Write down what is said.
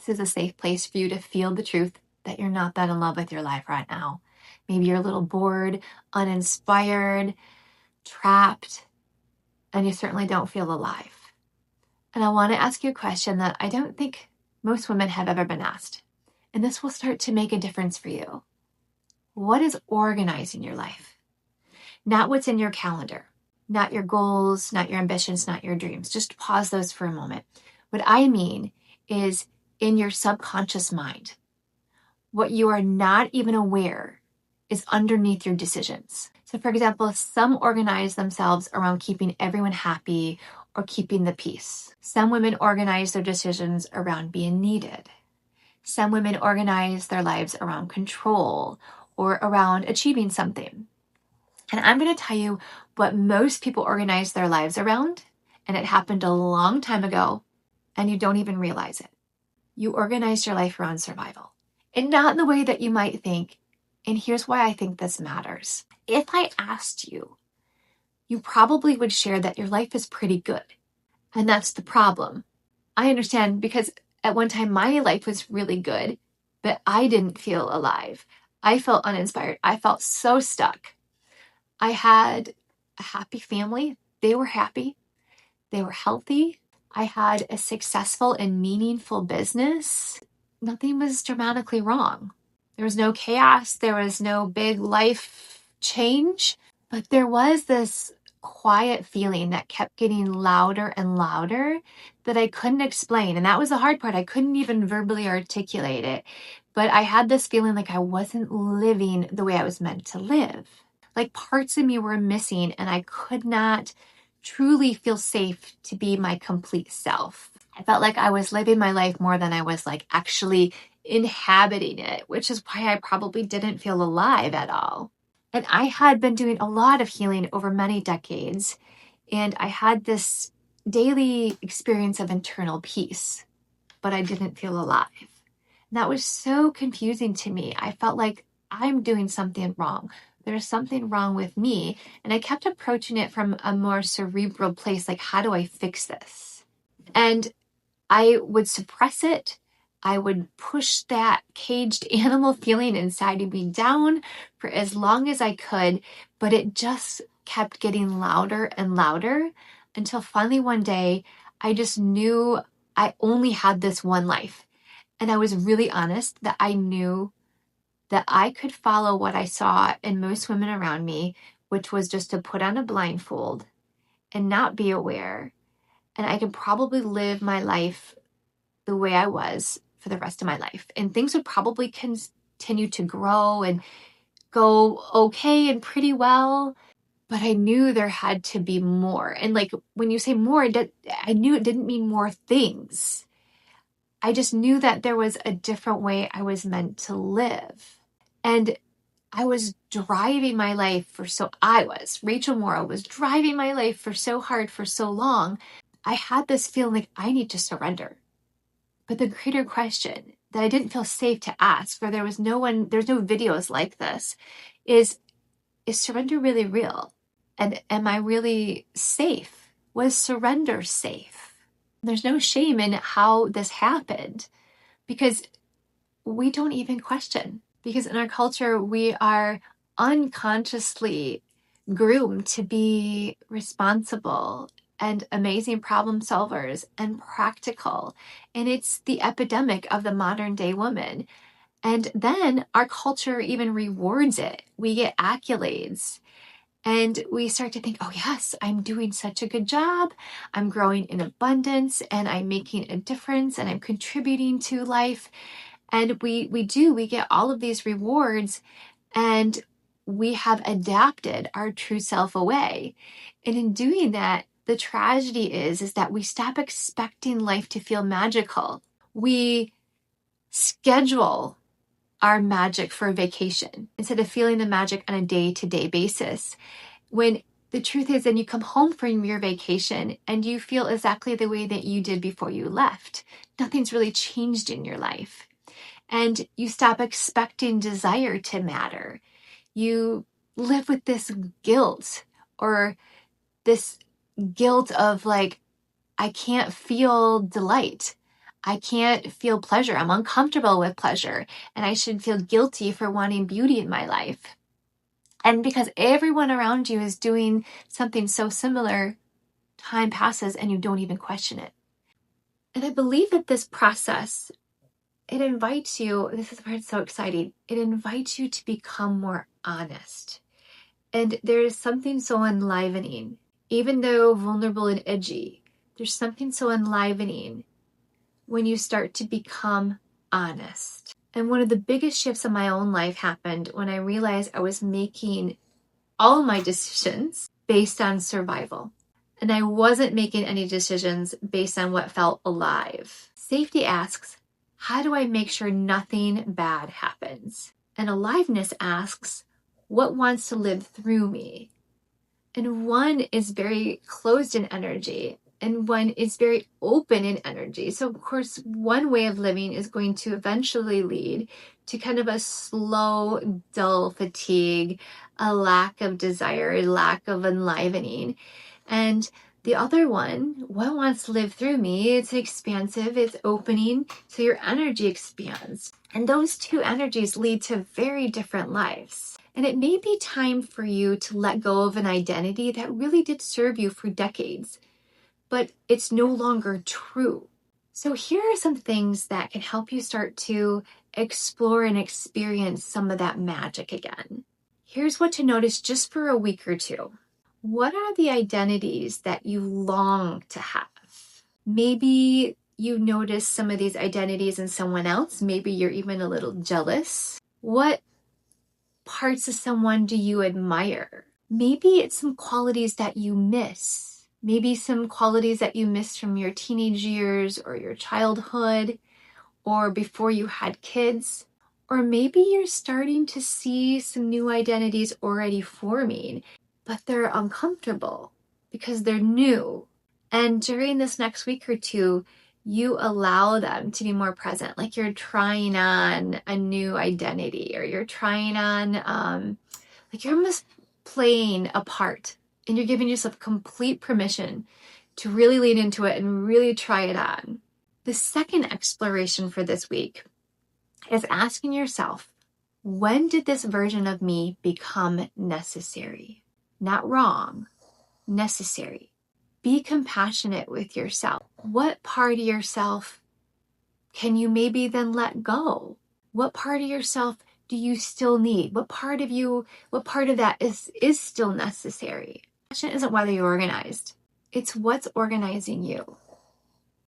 this is a safe place for you to feel the truth that you're not that in love with your life right now. Maybe you're a little bored, uninspired, trapped, and you certainly don't feel alive. And I want to ask you a question that I don't think most women have ever been asked. And this will start to make a difference for you. What is organizing your life? Not what's in your calendar, not your goals, not your ambitions, not your dreams. Just pause those for a moment. What I mean is in your subconscious mind. What you are not even aware is underneath your decisions. So for example, some organize themselves around keeping everyone happy or keeping the peace. Some women organize their decisions around being needed. Some women organize their lives around control or around achieving something. And I'm going to tell you what most people organize their lives around, and it happened a long time ago, and you don't even realize it. You organize your life around survival, and not in the way that you might think. And here's why I think this matters. If I asked you, you probably would share that your life is pretty good. And that's the problem. I understand, because at one time my life was really good, but I didn't feel alive. I felt uninspired. I felt so stuck. I had a happy family. They were happy. They were healthy. I had a successful and meaningful business. Nothing was dramatically wrong. There was no chaos. There was no big life change. But there was this quiet feeling that kept getting louder and louder that I couldn't explain. And that was the hard part. I couldn't even verbally articulate it. But I had this feeling like I wasn't living the way I was meant to live. Like parts of me were missing, and I could not truly feel safe to be my complete self. I felt like I was living my life more than I was like actually inhabiting it, which is why I probably didn't feel alive at all. And I had been doing a lot of healing over many decades, and I had this daily experience of internal peace, but I didn't feel alive. And that was so confusing to me. I felt like I'm doing something wrong. There's something wrong with me. And I kept approaching it from a more cerebral place, like, how do I fix this? And I would suppress it. I would push that caged animal feeling inside of me down for as long as I could, but it just kept getting louder and louder until finally one day I just knew I only had this one life. And I was really honest that I knew that I could follow what I saw in most women around me, which was just to put on a blindfold and not be aware. And I could probably live my life the way I was for the rest of my life. And things would probably continue to grow and go okay and pretty well. But I knew there had to be more. And like when you say more, I knew it didn't mean more things. I just knew that there was a different way I was meant to live. And I was driving my life Rachel Morrow was driving my life for so hard for so long. I had this feeling like I need to surrender. But the greater question that I didn't feel safe to ask, for there's no videos like this, is surrender really real? And am I really safe? Was surrender safe? There's no shame in how this happened, because we don't even question. Because in our culture, we are unconsciously groomed to be responsible and amazing problem solvers and practical. And it's the epidemic of the modern day woman. And then our culture even rewards it. We get accolades. And we start to think, oh yes, I'm doing such a good job. I'm growing in abundance, and I'm making a difference, and I'm contributing to life. And we get all of these rewards, and we have adapted our true self away. And in doing that, the tragedy is that we stop expecting life to feel magical. We schedule our magic for a vacation instead of feeling the magic on a day-to-day basis. When the truth is, then you come home from your vacation and you feel exactly the way that you did before you left. Nothing's really changed in your life. And you stop expecting desire to matter. You live with this guilt of like, I can't feel delight. I can't feel pleasure. I'm uncomfortable with pleasure, and I should feel guilty for wanting beauty in my life. And because everyone around you is doing something so similar, time passes and you don't even question it. And I believe that this process, it invites you, this is where it's so exciting, it invites you to become more honest. And there is something so enlivening, even though vulnerable and edgy, there's something so enlivening when you start to become honest. And one of the biggest shifts in my own life happened when I realized I was making all my decisions based on survival. And I wasn't making any decisions based on what felt alive. Safety asks, how do I make sure nothing bad happens? And aliveness asks, what wants to live through me? And one is very closed in energy, and one is very open in energy. So, of course, one way of living is going to eventually lead to kind of a slow, dull fatigue, a lack of desire, a lack of enlivening. And the other one, what wants to live through me? It's expansive, it's opening, so your energy expands. And those two energies lead to very different lives. And it may be time for you to let go of an identity that really did serve you for decades, but it's no longer true. So here are some things that can help you start to explore and experience some of that magic again. Here's what to notice just for a week or two. What are the identities that you long to have? Maybe you notice some of these identities in someone else. Maybe you're even a little jealous. What parts of someone do you admire? Maybe it's some qualities that you miss. Maybe some qualities that you missed from your teenage years or your childhood or before you had kids. Or maybe you're starting to see some new identities already forming, but they're uncomfortable because they're new. And during this next week or two, you allow them to be more present, like you're trying on a new identity, or you're trying on, like you're almost playing a part, and you're giving yourself complete permission to really lean into it and really try it on. The second exploration for this week is asking yourself, when did this version of me become necessary? Not wrong, necessary. Be compassionate with yourself. What part of yourself can you maybe then let go? What part of yourself do you still need? What part of that is still necessary? Passion isn't whether you're organized. It's what's organizing you.